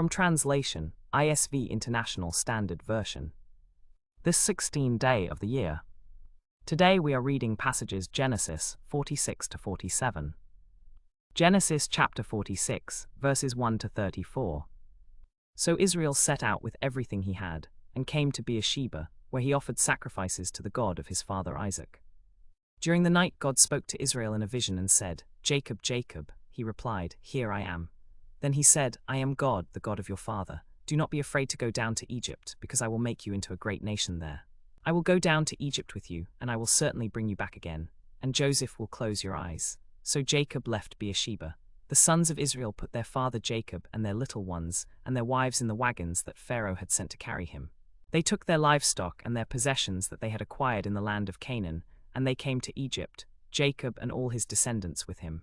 From translation, ISV International Standard Version. This 16th day of the year. Today we are reading passages Genesis 46 to 47. Genesis chapter 46, verses 1 to 34. So Israel set out with everything he had, and came to Beersheba, where he offered sacrifices to the God of his father Isaac. During the night God spoke to Israel in a vision and said, "Jacob, Jacob." He replied, "Here I am." Then he said, "I am God, the God of your father. Do not be afraid to go down to Egypt, because I will make you into a great nation there. I will go down to Egypt with you, and I will certainly bring you back again, and Joseph will close your eyes." So Jacob left Beersheba. The sons of Israel put their father Jacob and their little ones and their wives in the wagons that Pharaoh had sent to carry him. They took their livestock and their possessions that they had acquired in the land of Canaan, and they came to Egypt, Jacob and all his descendants with him.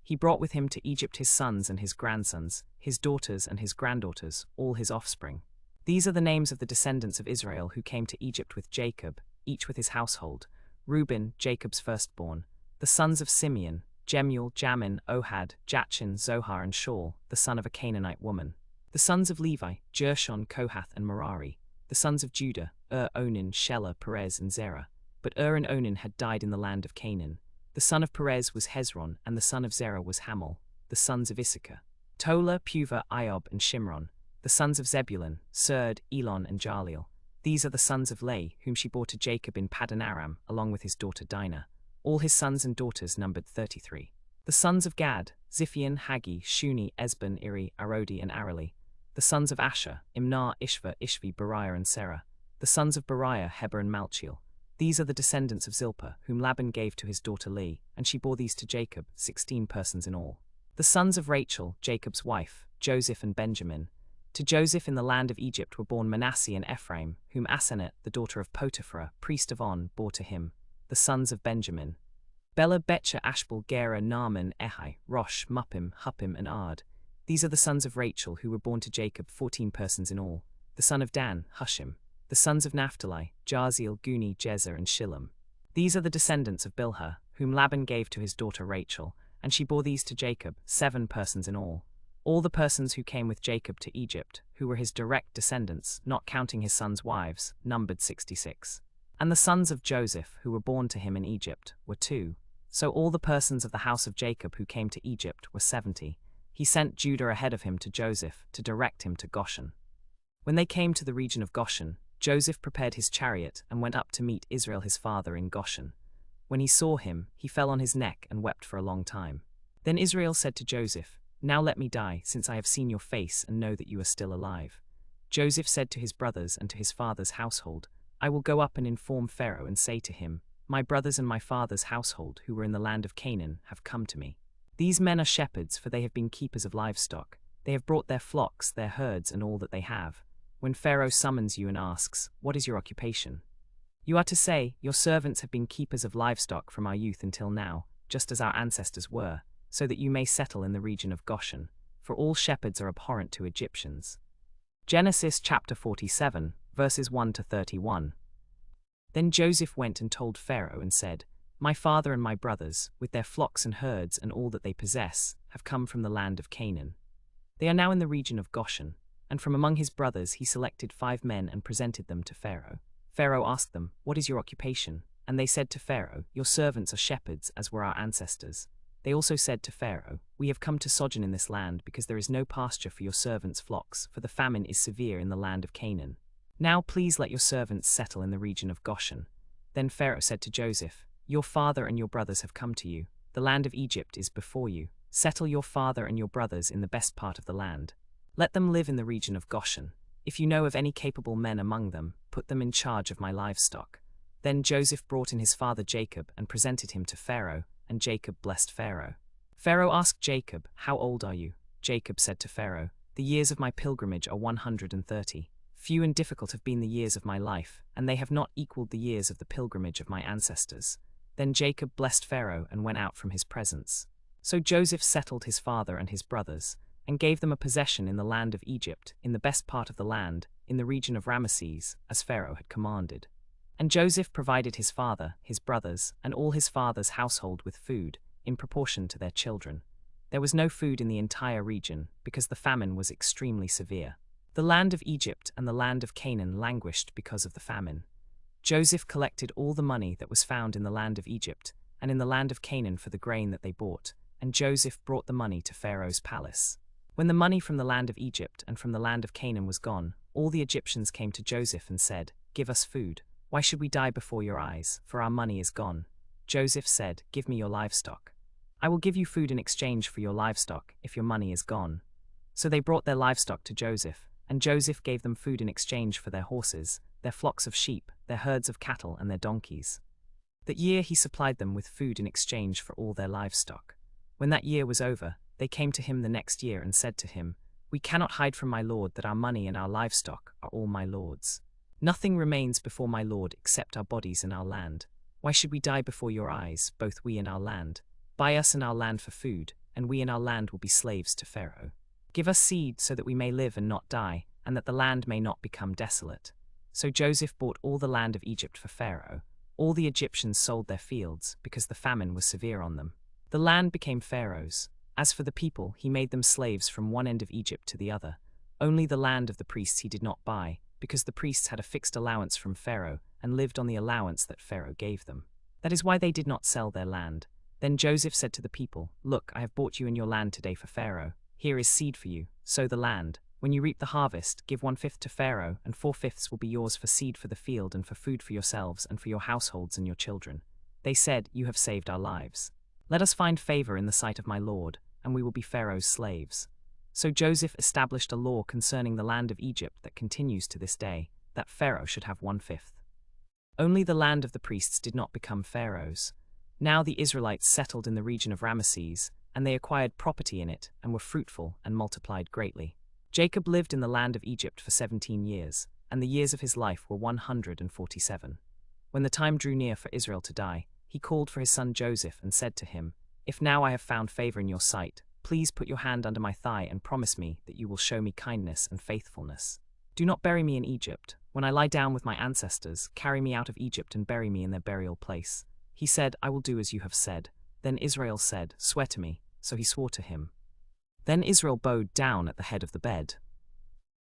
He brought with him to Egypt his sons and his grandsons, his daughters and his granddaughters, all his offspring. These are the names of the descendants of Israel who came to Egypt with Jacob, each with his household: Reuben, Jacob's firstborn; the sons of Simeon, Jemuel, Jamin, Ohad, Jachin, Zohar and Shaul, the son of a Canaanite woman; the sons of Levi, Gershon, Kohath and Merari; the sons of Judah, Onan, Shelah, Perez and Zerah. But and Onan had died in the land of Canaan. The son of Perez was Hezron, and the son of Zerah was Hamul. The sons of Issachar, Tola, Puvah, Iob and Shimron. The sons of Zebulun, Serd, Elon and Jaleel. These are the sons of Leah, whom she bore to Jacob in Paddan Aram, along with his daughter Dinah. All his sons and daughters numbered 33. The sons of Gad, Ziphion, Haggi, Shuni, Esban, Iri, Arodi and Arali. The sons of Asher, Imnah, Ishva, Ishvi, Beriah and Serah. The sons of Beriah, Heber and Malchiel. These are the descendants of Zilpah, whom Laban gave to his daughter Leah, and she bore these to Jacob, 16 persons in all. The sons of Rachel, Jacob's wife, Joseph and Benjamin. To Joseph in the land of Egypt were born Manasseh and Ephraim, whom Asenath, the daughter of Potiphar, priest of On, bore to him. The sons of Benjamin: Bela, Betcher, Ashbel, Gera, Naaman, Ehi, Rosh, Muppim, Huppim and Ard. These are the sons of Rachel who were born to Jacob, 14 persons in all. The son of Dan, Hushim. The sons of Naphtali, Jaziel, Guni, Jezer and Shillem. These are the descendants of Bilhah, whom Laban gave to his daughter Rachel, and she bore these to Jacob, 7 persons in all. All the persons who came with Jacob to Egypt, who were his direct descendants, not counting his sons' wives, numbered 66. And the sons of Joseph, who were born to him in Egypt, were 2. So all the persons of the house of Jacob who came to Egypt were 70. He sent Judah ahead of him to Joseph, to direct him to Goshen. When they came to the region of Goshen, Joseph prepared his chariot and went up to meet Israel his father in Goshen. When he saw him, he fell on his neck and wept for a long time. Then Israel said to Joseph, "Now let me die, since I have seen your face and know that you are still alive." Joseph said to his brothers and to his father's household, "I will go up and inform Pharaoh and say to him, 'My brothers and my father's household who were in the land of Canaan have come to me. These men are shepherds, for they have been keepers of livestock. They have brought their flocks, their herds and all that they have.' When Pharaoh summons you and asks, 'What is your occupation?' you are to say, 'Your servants have been keepers of livestock from our youth until now, just as our ancestors were, so that you may settle in the region of Goshen, for all shepherds are abhorrent to Egyptians." Genesis chapter 47, verses 1 to 31. Then Joseph went and told Pharaoh and said, "My father and my brothers, with their flocks and herds and all that they possess, have come from the land of Canaan. They are now in the region of Goshen." And from among his brothers he selected 5 men and presented them to Pharaoh. Pharaoh asked them, "What is your occupation?" And they said to Pharaoh, "Your servants are shepherds, as were our ancestors." They also said to Pharaoh, "We have come to sojourn in this land because there is no pasture for your servants' flocks, for the famine is severe in the land of Canaan. Now please let your servants settle in the region of Goshen." Then Pharaoh said to Joseph, "Your father and your brothers have come to you. The land of Egypt is before you. Settle your father and your brothers in the best part of the land. Let them live in the region of Goshen. If you know of any capable men among them, put them in charge of my livestock." Then Joseph brought in his father Jacob and presented him to Pharaoh, and Jacob blessed Pharaoh. Pharaoh asked Jacob, "How old are you?" Jacob said to Pharaoh, "The years of my pilgrimage are 130. Few and difficult have been the years of my life, and they have not equaled the years of the pilgrimage of my ancestors." Then Jacob blessed Pharaoh and went out from his presence. So Joseph settled his father and his brothers, and gave them a possession in the land of Egypt, in the best part of the land, in the region of Ramesses, as Pharaoh had commanded. And Joseph provided his father, his brothers, and all his father's household with food, in proportion to their children. There was no food in the entire region because the famine was extremely severe. The land of Egypt and the land of Canaan languished because of the famine. Joseph collected all the money that was found in the land of Egypt and in the land of Canaan for the grain that they bought, and Joseph brought the money to Pharaoh's palace. When the money from the land of Egypt and from the land of Canaan was gone, all the Egyptians came to Joseph and said, "Give us food. Why should we die before your eyes, for our money is gone?" Joseph said, "Give me your livestock. I will give you food in exchange for your livestock if your money is gone." So they brought their livestock to Joseph, and Joseph gave them food in exchange for their horses, their flocks of sheep, their herds of cattle, and their donkeys. That year he supplied them with food in exchange for all their livestock. When that year was over, they came to him the next year and said to him, "We cannot hide from my lord that our money and our livestock are all my lord's. Nothing remains before my lord except our bodies and our land. Why should we die before your eyes, both we and our land? Buy us and our land for food, and we and our land will be slaves to Pharaoh. Give us seed so that we may live and not die, and that the land may not become desolate." So Joseph bought all the land of Egypt for Pharaoh. All the Egyptians sold their fields, because the famine was severe on them. The land became Pharaoh's. As for the people, he made them slaves from one end of Egypt to the other. Only the land of the priests he did not buy, because the priests had a fixed allowance from Pharaoh and lived on the allowance that Pharaoh gave them. That is why they did not sell their land. Then Joseph said to the people, "Look, I have bought you and your land today for Pharaoh. Here is seed for you. Sow the land. When you reap the harvest, give 1/5 to Pharaoh, and 4/5 will be yours for seed for the field and for food for yourselves and for your households and your children." They said, "You have saved our lives. Let us find favor in the sight of my lord, and we will be Pharaoh's slaves." So Joseph established a law concerning the land of Egypt that continues to this day, that Pharaoh should have 1/5. Only the land of the priests did not become Pharaoh's. Now the Israelites settled in the region of Ramesses, and they acquired property in it, and were fruitful and multiplied greatly. Jacob lived in the land of Egypt for 17 years, and the years of his life were 147. When the time drew near for Israel to die, he called for his son Joseph and said to him, "If now I have found favor in your sight, please put your hand under my thigh and promise me that you will show me kindness and faithfulness. Do not bury me in Egypt. When I lie down with my ancestors, carry me out of Egypt and bury me in their burial place." He said, "I will do as you have said." Then Israel said, "Swear to me." So he swore to him. Then Israel bowed down at the head of the bed.